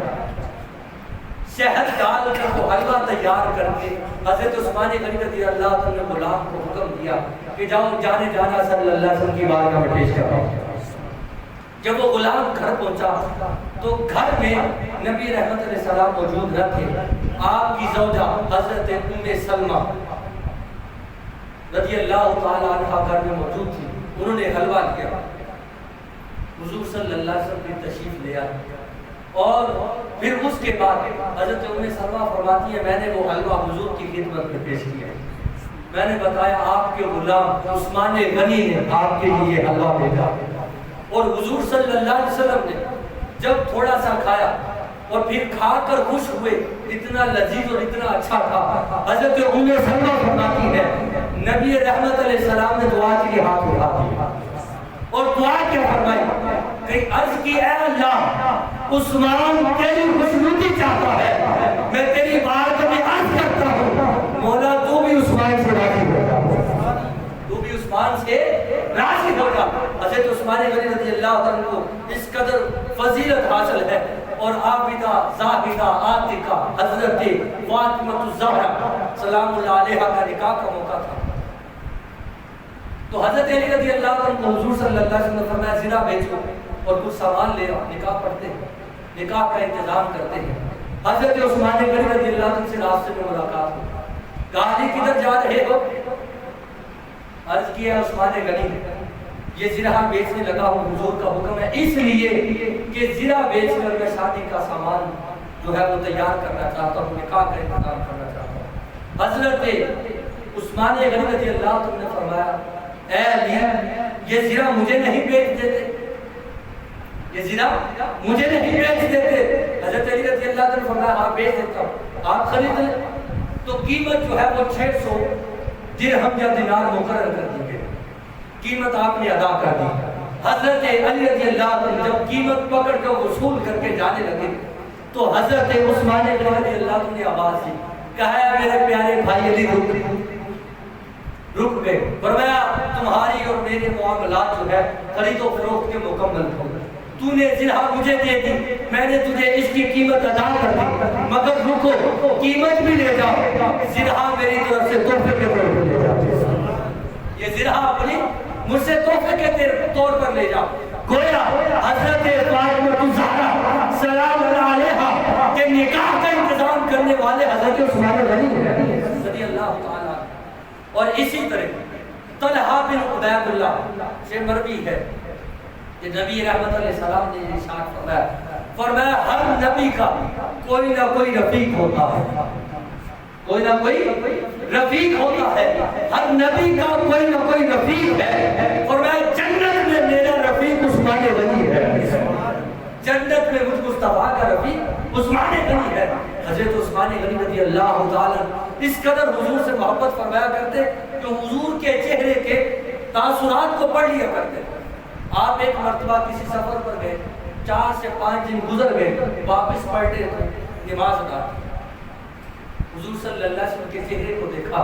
شہد ڈال کر وہ حلوہ تیار کر کے حضرت عثمان غنی رضی اللہ عنہ نے غلام کو حکم دیا کہ جاؤ جانے جانا صلی اللہ علیہ وسلم کی بارگاہ میں پیش کرو. جب وہ غلام گھر پہنچا تو گھر میں نبی رحمت علیہ السلام موجود نہ تھے. آپ کی زوجہ حضرت ام سلمہ رضی اللہ تعالی عنہا گھر میں موجود تھی. انہوں نے حلوہ کیا, حضور صلی اللہ علیہ وسلم کی تشریف لیا, اور پھر اس کے بعد حضرت ام سلمہ فرماتی ہے میں نے وہ حلوہ حضور کی خدمت میں پیش کیا, میں نے بتایا آپ کے غلام عثمان غنی نے آپ کے لیے یہ حلوہ بھیجا. اور حضور صلی اللہ علیہ وسلم نے جب تھوڑا سا کھایا اور پھر کھا کر خوش ہوئے, اتنا لذیذ اور اتنا اچھا تھا. حضرت ام سلمہ فرماتی ہے نبی رحمت علیہ السلام نے دعا کے لیے ہاتھ اٹھا دیا اور دعا کیا فرمائی کہ عرض کی اے اللہ عثمان تیری خوشنودی چاہتا ہے, میں تیری بارگاہ میں عرض کرتا ہوں مولا تو بھی عثمان سے راضی ہو جا, تو بھی عثمان سے راضی ہو جا. حضرت عثمان غنی رضی اللہ عنہ کو اس قدر فضیلت حاصل ہے. اور عابدہ زاہدہ عاتقہ حضرت فاطمہ الزہرا سلام اللہ علیہا کا نکاح کا موقع تھا. تو حضرت علی رضی اللہ عنہ کو حضور صلی اللہ علیہ وسلم نے فرمایا زنا بیچو اور کچھ سامان لے آؤ, نکاح پڑھتے ہیں, نکاح کا انتظام کرتے ہیں. حضرت عثمان غنی رضی اللہ عنہ سے راستے میں ملاقات ہوئی, کہا جی کدھر جا رہے ہو؟ عرض کیا عثمان غنی یہ زرہ بیچنے لگا ہوں, حضور کا حکم ہے اس لیے کہ زرہ بیچ کر میں شادی کا سامان جو ہے وہ تیار کرنا چاہتا ہوں, نکاح کا انتظام کرنا چاہتا ہوں. حضرت عثمان غنی رضی اللہ عنہ نے فرمایا اے علی یہ زرہ مجھے نہیں بیچ دیتے, یہ زرہ مجھے نہیں بیچ دیتے. حضرت علی رضی اللہ عنہ نے فرمایا ہاں بیچ دیتا ہوں, آپ خرید لیں. تو قیمت جو ہے وہ 600 درہم یا دینار مقرر کر دی گئی, قیمت آپ نے ادا کر دی. حضرت علی رضی اللہ عنہ جب قیمت پکڑ کر وصول کر کے جانے لگے تو حضرت عثمان رضی اللہ عنہ نے آواز دی, کہا میرے پیارے بھائی علی رک گئے. فرمایا تمہاری اور میرے معاملات جو ہے خرید و فروخت کے مکمل ہو گئے, تو نے زرہ مجھے دے دی, میں نے تجھے اس کی قیمت ادا کر دی, مگر رکو قیمت بھی لے جاؤ, زرہ میری طرف سے تحفے کے طور پر لے جاؤ, یہ زرہ اپنی مجھ سے تحفے کے طور پر لے جاؤ. گویا حضرت فاطمہ الزہرا سلام علیہا کے نکاح کا انتظام کرنے والے حضرت عثمان غنی رضی اللہ تعالیٰ. اور اسی طرح طلحہ بن عبید اللہ سے مروی ہے کہ نبی رحمت علیہ السلام نے ارشاد فرمایا ہر نبی کا کوئی نہ کوئی رفیق ہوتا ہے، کوئی نہ کوئی رفیق ہوتا ہے، ہر نبی کا کوئی نہ کوئی رفیق ہے. فرمایا جنت میں میرا رفیق عثمان غنی ہے، جنت میں مجھ مصطفیٰ کا رفیق عثمان غنی ہے. حضرت عثمان غنی رضی اللہ تعالیٰ اس قدر حضور سے محبت فرمایا کرتے کہ حضور کے چہرے کے تاثرات کو پڑھ لیا کرتے. آپ ایک مرتبہ کسی سفر پر گئے، 4 سے 5 دن گزر گئے، واپس پلٹے نماز ادا، حضور صلی اللہ علیہ وسلم کے چہرے کو دیکھا،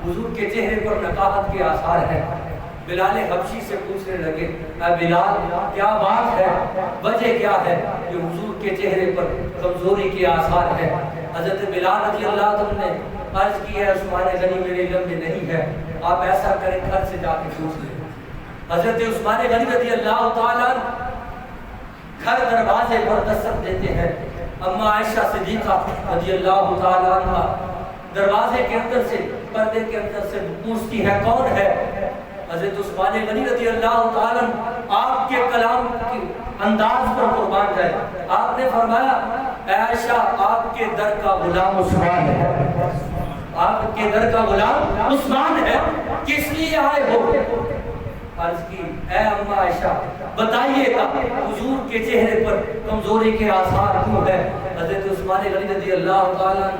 حضور کے چہرے پر نقاہت کے آثار ہیں. بلال حبشی سے پوچھنے لگے اے بلال کیا بات ہے، وجہ کیا ہے کہ حضور کے چہرے پر کمزوری کے آثار ہیں. حضرت بلال رضی اللہ عنہ نے عرض کی ہے عثمان غنی میرے علم میں نہیں ہے، آپ ایسا کریں گھر سے جا کے پوچھ لیں. حضرت عثمان غنی رضی اللہ تعالیٰ گھر دروازے پر دستک دیتے ہیں. اما عائشہ صدیقہ رضی اللہ تعالیٰ عنہ دروازے کے اندر سے پردے کے اندر سے پوچھتی ہے کون ہے؟ حضرت عثمان غنی رضی اللہ تعالیٰ آپ کے کلام کے انداز پر قربان جائے، آپ نے فرمایا اے عائشہ آپ کے در کا غلام عثمان ہے، آپ کے در کا غلام عثمان ہے، کس لیے آئے ہو؟ عرض کی اے اما عائشہ بتائیے گا حضور کے چہرے پر کمزوری کے آثار کیوں ہے؟ حضرت عثمان غنی رضی اللہ تعالیٰ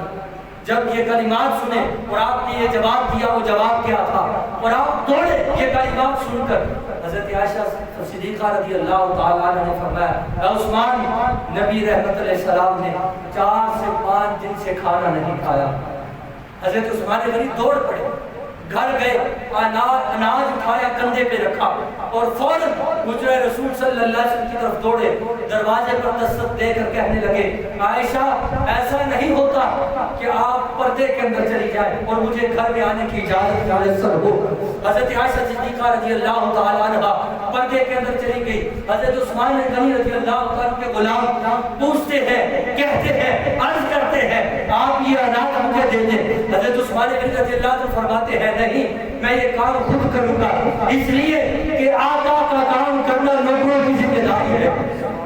جب یہ کلمات سنے اور آپ نے یہ جواب دیا، وہ جواب کیا تھا، اور آپ دوڑے یہ کلمات سن کر. حضرت عائشہ صدیقہ رضی اللہ تعالیٰ عنہ نے فرمایا اے عثمان نبی رحمت علیہ السلام نے 4 سے 5 دن سے کھانا نہیں کھایا. حضرت عثمان غنی دوڑ پڑے، گھر گئے، اناج اٹھایا کندھے پہ رکھا اور فوراً حجرہ رسول صلی اللہ علیہ وسلم کی طرف دوڑے، دروازے پر دستک دے کر کہنے لگے عائشہ ایسا نہیں ہوتا کہ آپ پردے کے اندر چلی جائیں اور مجھے گھر میں آنے کی اجازت میسر ہو. حضرت عائشہ صدیقہ رضی اللہ تعالیٰ عنہ پردے کے اندر چلی گئی. حضرت عثمان غنی رضی اللہ تعالیٰ کے غلام پوچھتے ہیں، کہتے ہیں، عرض کرتے ہیں آپ یہ اناج مجھے دے دیں. حضرت عثمان غنی رضی اللہ عنہ فرماتے ہیں نہیں میں یہ کام خود کروں گا، اس لیے کہ آقا کا کام کرنا نوکروں کی ذمہ داری ہے،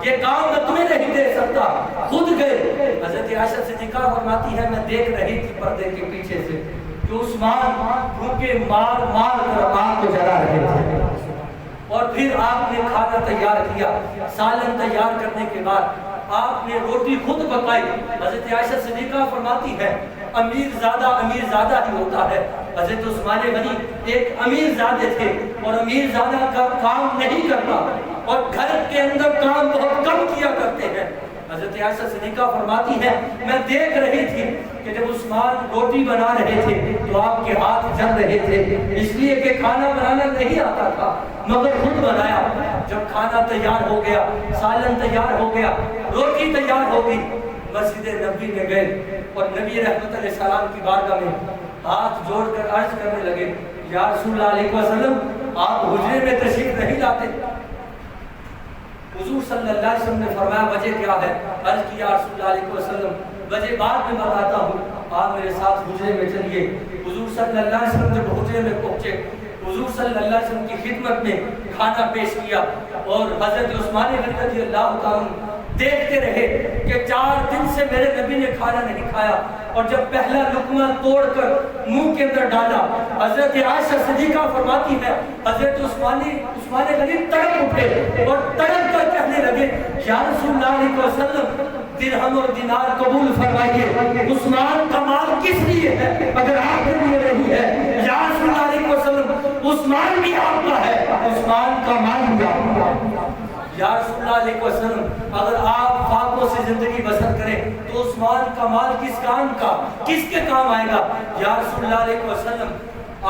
یہ کام میں تمہیں نہیں دے سکتا، خود گئے. حضرت عائشہ صدیقہ فرماتی ہے میں دیکھ رہی تھی پردے کے پیچھے سے کہ عثمان بھوکے مار مار کر آگ کو جلا رہے تھے. اور پھر آپ نے کھانا تیار کیا، سالن تیار کرنے کے بعد آپ نے روٹی خود پکائی. حضرت عائشہ صدیقہ فرماتی ہے امیر زادہ ہی ہوتا ہے. حضرت عثمان غنی ایک امیر زادے تھے اور امیر زادہ کا کام نہیں کرتا اور گھر کے اندر کام بہت کم کیا کرتے ہیں. حضرت عائشہ صدیقہ فرماتی ہے میں دیکھ رہی تھی کہ جب عثمان روٹی بنا رہے تھے تو آپ کے ہاتھ جل رہے تھے، اس لیے کہ کھانا بنانا نہیں آتا تھا مگر خود بنایا. جب کھانا تیار ہو گیا، سالن تیار ہو گیا، روٹی تیار ہو گئی، مسجد نبوی میں گئے اور نبی رحمت علیہ السلام کی بارگاہ میں ہاتھ جوڑ کر عرض کرنے لگے یا رسول اللہ علیہ وسلم آپ حجرے میں تشریف نہیں لاتے؟ حضور صلی اللہ علیہ وسلم نے فرمایا وجہ کیا ہے؟ عرض کیا رسول اللہ علیہ وسلم وجہ بعد میں بتاتا ہوں، آپ میرے ساتھ حجرے میں چلیے. حضور صلی اللہ علیہ وسلم جب حجرے میں پہنچے، حضور صلی اللہ علیہ وسلم کی خدمت میں کھانا پیش کیا اور حضرت عثمان غنی رضی اللہ تعالیٰ دیکھتے رہے کہ 4 دن سے میرے نبی نے کھانا نہیں کھایا. اور جب پہلا لقمہ توڑ کر منہ کے اندر ڈالا، حضرت عائشہ صدیقہ فرماتی ہے حضرت عثمان غنی تڑپ اٹھے اور تڑپ کر کہنے لگے یا رسول اللہ علیہ وسلم درہم اور دینار قبول فرمائیے، عثمان کا مال کس لیے ہے اگر آپ کے لیے نہیں ہے؟ یا رسول اللہ علیہ وسلم عثمان بھی آپ کا ہے، عثمان کا مال بھی آپ کا ہے. یا رسول اللہ علیہ وسلم اگر آپ خاکوں سے زندگی بسر کریں تو عثمان کا مال کس کام کا، کس کے کام آئے گا؟ یا رسول اللہ علیہ وسلم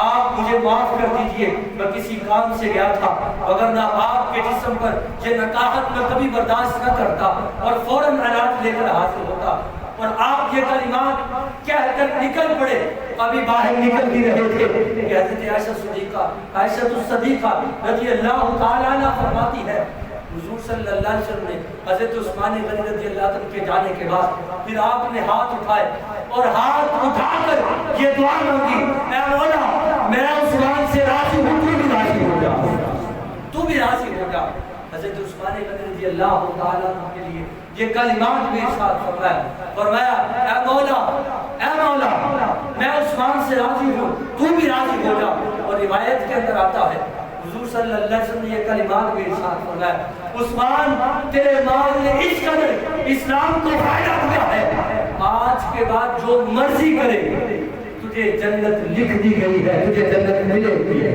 آپ مجھے معاف کر دیجئے، میں کسی کام سے گیا تھا، اگر نہ آپ کے جسم پر یہ نکاحت میں کبھی برداشت نہ کرتا اور فوراً علاج لے کر حاصل ہوتا. اور آپ یہ کلمات کہہ کر نکل پڑے، ابھی باہر نکل بھی رہے تھے کہ حضرت عائشہ صدیقہ عائشہ الصدیقہ رضی اللہ تعالیٰ عنہ فرماتی ہے حضور صلی اللہ علیہ وسلم نے حضرت عثمان غنی رضی اللہ عنہ کے جانے کے بعد پھر آپ نے ہاتھ اٹھائے اور ہاتھ اٹھا کر یہ دعا مانگی، اے مولا میں عثمان سے راضی ہوں، تو بھی راضی ہو جا، تو بھی راضی ہو جا۔ حضرت عثمان غنی رضی اللہ تعالیٰ عنہ کے لیے یہ کلمات بھی ارشاد فرمایا اے مولا میں عثمان سے راضی ہوں، تو بھی راضی ہو جا۔ اور روایت کے اندر آتا ہے حضور صلی اللہ علیہ وسلم نے یہ کلمات بھی ارشاد فرمایا، عثمان تیرے مال نے اس قدر اسلام کو فائدہ دیا ہے، آج کے بعد جو مرضی کرے تجھے جنت لکھ دی گئی ہے، تجھے جنت ملے گی ہے،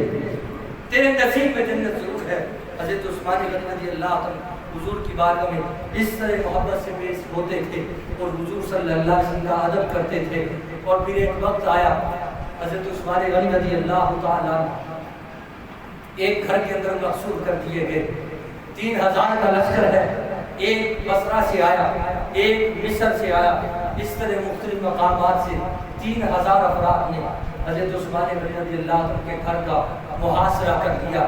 تیرے نصیب میں جنت ضرور ہے۔ حضرت عثمان غنی رضی اللہ عنہ حضور کی بارگاہ میں اس طرح محبت سے پیش ہوتے تھے اور حضور صلی اللہ علیہ وسلم کا ادب کرتے تھے۔ اور پھر ایک وقت آیا حضرت عثمان غنی رضی اللہ تعالیٰ ایک گھر کے اندر محصور کر دیے گئے، 3000 کا لشکر ہے، ایک بصرہ سے آیا، ایک مصر سے آیا، اس طرح مختلف مقامات سے 3000 افراد نے حضرت عثمان غنی رضی اللہ عنہ کے گھر کا محاصرہ کر دیا۔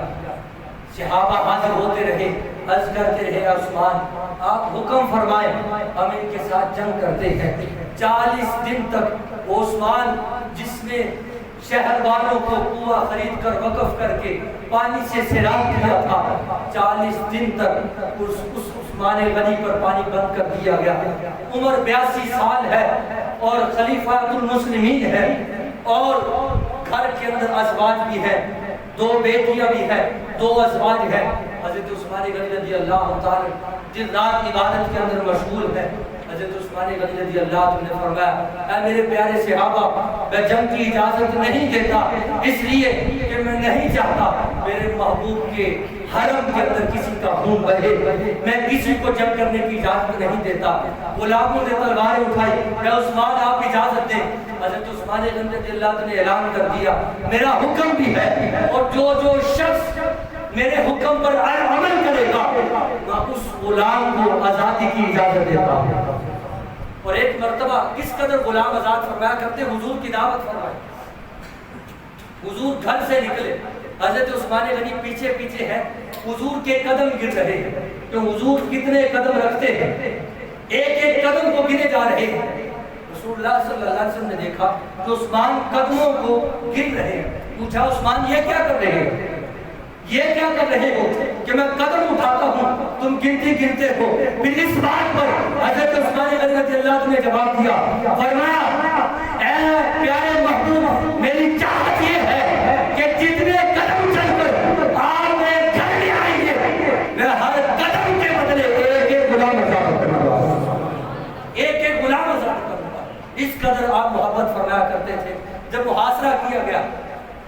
صحابہ حاضر ہوتے رہے، عرض کرتے رہے عثمان آپ حکم فرمائیں، ہم ان کے ساتھ جنگ کرتے ہیں۔ 40 دن تک عثمان جس نے شہر والوں کو کنواں خرید کر وقف کر کے پانی سے سیراب کیا تھا، 40 دن تک اس عثمان غنی پر پانی بند کر دیا گیا۔ عمر 82 سال ہے اور خلیفہ المسلمین ہے، اور گھر کے اندر ازواج بھی ہے، 2 بیٹیاں بھی ہیں، 2 ازواج ہیں۔ حضرت عثمان غنی رضی اللہ تعالی دن رات عبادت کے اندر مشغول ہے۔ حضرت عثمان غنی رضی اللہ عنہ نے فرمایا اے میرے پیارے صحابہ میں جنگ کی اجازت نہیں دیتا، اس لیے کہ میں نہیں چاہتا میرے محبوب کے حرم کے اندر کسی کا خون بہے، میں کسی کو جنگ کرنے کی اجازت نہیں دیتا۔ غلاموں نے تلواریں اٹھائی، اے عثمان آپ اجازت دیں۔ حضرت عثمان غنی رضی اللہ عنہ نے اعلان کر دیا میرا حکم بھی ہے اور جو شخص میرے حکم پر عمل کرے گا میں اس غلام کو آزادی کی اجازت دیتا ہوں۔ اور ایک مرتبہ کس قدر غلام آزاد فرمایا کرتے، حضور کی دعوت فرمائی، حضور گھر سے نکلے، حضرت عثمان غنی پیچھے پیچھے ہے، حضور کے قدم گر رہے ہیں کہ حضور کتنے قدم رکھتے ہیں، ایک ایک قدم کو گنے جا رہے ہیں۔ رسول اللہ صلی اللہ علیہ وسلم نے دیکھا کہ عثمان قدموں کو گن رہے ہیں، پوچھا عثمان یہ کیا کر رہے ہیں، یہ کیا کر رہے ہو کہ میں قدم اٹھاتا ہوں تم گنتے ہو؟ پھر اس بات پر حضرت عثمان غنی رضی اللہ عنہ نے جواب دیا، فرمایا اے پیارے محبوب میری چاہت یہ ہے کہ جتنے قدم چل کر آپ میرے گھر میں آئیں گے میں ہر قدم کے بدلے ایک ایک غلام آزاد کروں گا، ایک ایک غلام آزاد کروں گا۔ اس قدر آپ محبت فرمایا کرتے تھے۔ جب محاصرہ کیا گیا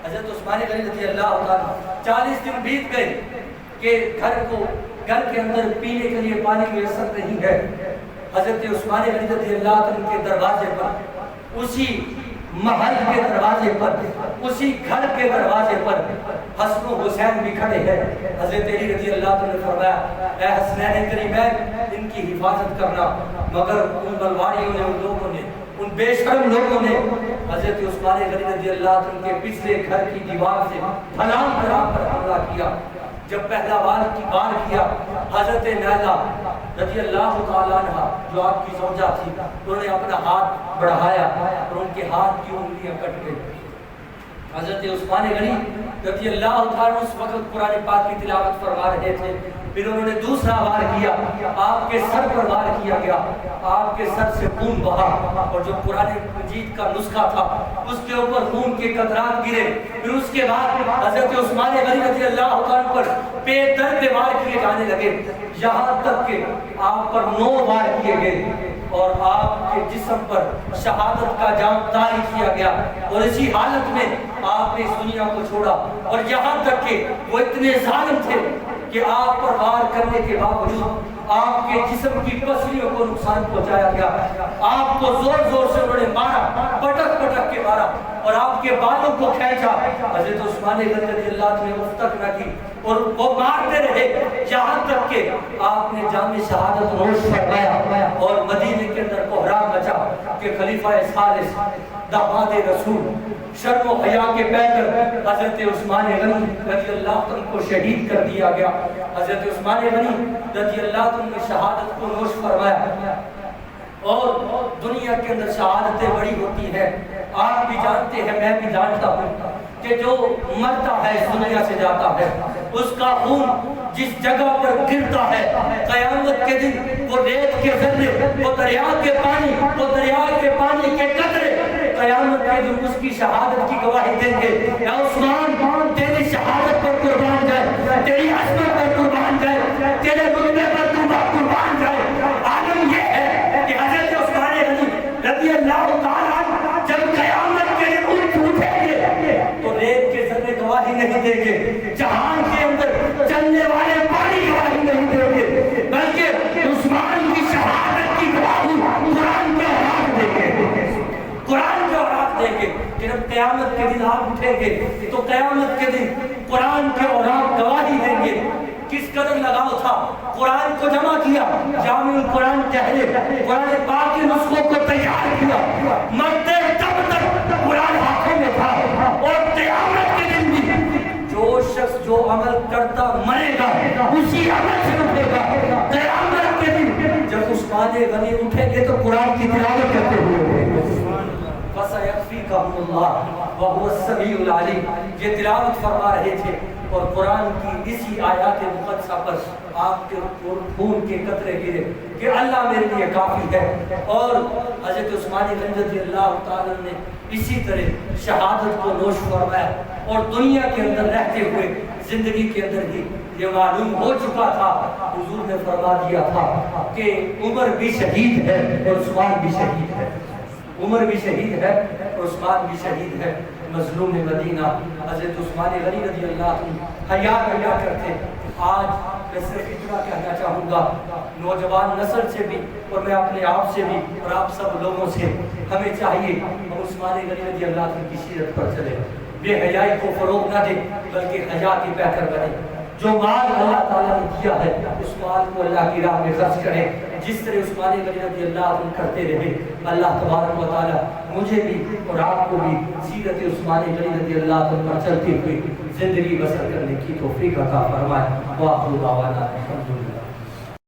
حضرت عثمان غنی رضی اللہ عنہ 40 دن بیت گئے کہ گھر کے اندر پینے کے لیے پانی میسر نہیں ہے۔ حضرت عثمان غنی رضی اللہ عنہ کے دروازے پر، اسی محل کے دروازے پر، اسی گھر کے دروازے پر حسن و حسین بھی کھڑے ہیں۔ حضرت علی رضی اللہ عنہ نے فرمایا اے حسنین کریمین ان کی حفاظت کرنا، مگر ان بلواریوں نے، ان لوگوں نے، ان بے شرم لوگوں نے حضرت عثمان غنی رضی اللہ عنہ کے پچھلے گھر کی دیوار سے پھلانگ پر حملہ کیا۔ جب پہلا بار کیا حضرت نیلا رضی اللہ تعالیٰ عنہ جو آپ کی زوجہ تھی، انہوں نے اپنا ہاتھ بڑھایا اور ان کے ہاتھ کی انگلیاں کٹ گئی۔ حضرت عثمان غنی رضی اللہ تعالیٰ اس وقت قرآن پاک کی تلاوت فرما رہے تھے، پھر انہوں نے دوسرا وار کیا، آپ کے سر پر وار کیا گیا، آپ کے سر سے خون بہا اور جو قرآن مجید کا نسخہ تھا اس کے اوپر خون کے قطرات گرے۔ پھر اس کے بعد حضرت عثمان غنی رضی اللہ عنہ پر بے درد وار کیے جانے لگے، یہاں تک کہ آپ پر 9 وار کیے گئے اور آپ کے جسم پر شہادت کا جام طاری کیا گیا، اور اسی حالت میں آپ نے اس دنیا کو چھوڑا۔ اور یہاں تک کہ وہ اتنے ظالم تھے کہ آپ پر وار کرنے کے باوجود آپ کے جسم کی پسلیوں کو نقصان پہنچایا گیا، آپ کو زور زور سے انہوں نے مارا، پٹک پٹک کے مارا اور آپ کے بالوں کو کھینچا۔ حضرت عثمان غنی رضی اللہ عنہ نے اف تک نہ کی اور وہ مارتے رہے یہاں تک کہ آپ نے جام شہادت نوش فرمایا اور مدینے کے اندر کوہرام مچا کہ خلیفہ ثالث داماد رسول شرم و حیا کے پیکر حضرت عثمان غنی رضی اللہ عنہ کو شہید کر دیا گیا. حضرت عثمان غنی رضی اللہ عنہ نے شہادت کو نوش فرمایا. اور دنیا کے اندر شہادتیں بڑی ہوتی ہیں. آپ بھی جانتے ہیں، میں بھی جانتا ہوں کہ جو مرتا ہے اس دنیا سے جاتا ہے، اس کا خون جس جگہ پر گرتا ہے قیامت کے دن وہ ریت کے ذرے، وہ دریا کے پانی کے قطرے قیامت کے دن اس کی شہادت کی گواہی دیں گے. یا عثمان تیری شہادت پر قربان جائے، تیری عظمت پر قربان جائے، تیرے رتبے پر قربان جائے. عالم یہ ہے کہ حضرت عثمان غنی رضی اللہ تعالیٰ جب قیامت کے دن اٹھیں گے تو ریت کے ذرے گواہی نہیں دیں گے، جہان کے اندر چلنے والے پانی گواہی نہیں دیں گے، بلکہ عثمان کی شہادت کی گواہی قرآن کے اوراق دیں گے. قرآن کے اوراق دیں گے. جب قیامت کے دن آپ اٹھیں گے تو قیامت کے دن قرآن کے اوراق گواہی دیں گے. کس قدر لگاؤ تھا، قرآن کو جمع کیا، جامع القرآن کہے قرآن پاک کے نسخوں کو تیار کیا، مرتے تب تک قرآن ہاتھوں میں تھا. اور قیامت کے دن بھی جو شخص جو عمل کرتا مرے گا اسی عمل سے اٹھے گا. قیامت کے دن جب عثمان غنی اٹھیں گے تو قرآن کی تلاوت کرتے ہوئے فَسَيَكْفِيكَهُمُ اللَّهُ وَهُوَ السَّمِيعُ الْعَلِيمُ. یہ تلاوت فرما رہے تھے اور قرآن کی اسی آیات مقدسہ پر آپ کے خون کے قطرے گرے کہ اللہ میرے لیے کافی ہے. اور حضرت عثمان غنی رضی اللہ تعالیٰ نے اسی طرح شہادت کو نوش فرمایا. اور دنیا کے اندر رہتے ہوئے زندگی کے اندر ہی یہ معلوم ہو چکا تھا، حضور نے فرما دیا تھا کہ عمر بھی شہید ہے اور عثمان بھی شہید ہے. عمر بھی شہید ہے اور عثمان بھی شہید ہے. مظلوم مدینہ حضرت عثمان غنی رضی اللہ عنہ حیا کیا کرتے. آج میں صرف اتنا کہنا چاہوں گا نوجوان نسل سے بھی اور میں اپنے آپ سے بھی اور آپ سب لوگوں سے، ہمیں چاہیے ہم عثمان غنی رضی اللہ عنہ کی سیرت پر چلیں، بے حیائی کو فروغ نہ دیں بلکہ حیا کے پیکر بنیں. جو مال اللہ تعالیٰ نے دیا ہے اس مال کو اللہ کی راہ میں خرچ کریں جس طرح عثمان غنی رضی اللہ عنہ کرتے رہے. اللہ تبارک و تعالیٰ مجھے بھی اور آپ کو بھی سیرت عثمان غنی رضی اللہ عنہ پر چلتے ہوئے زندگی بسر کرنے کی توفیق عطا فرمائے. وآخر دعوانا الحمدللہ.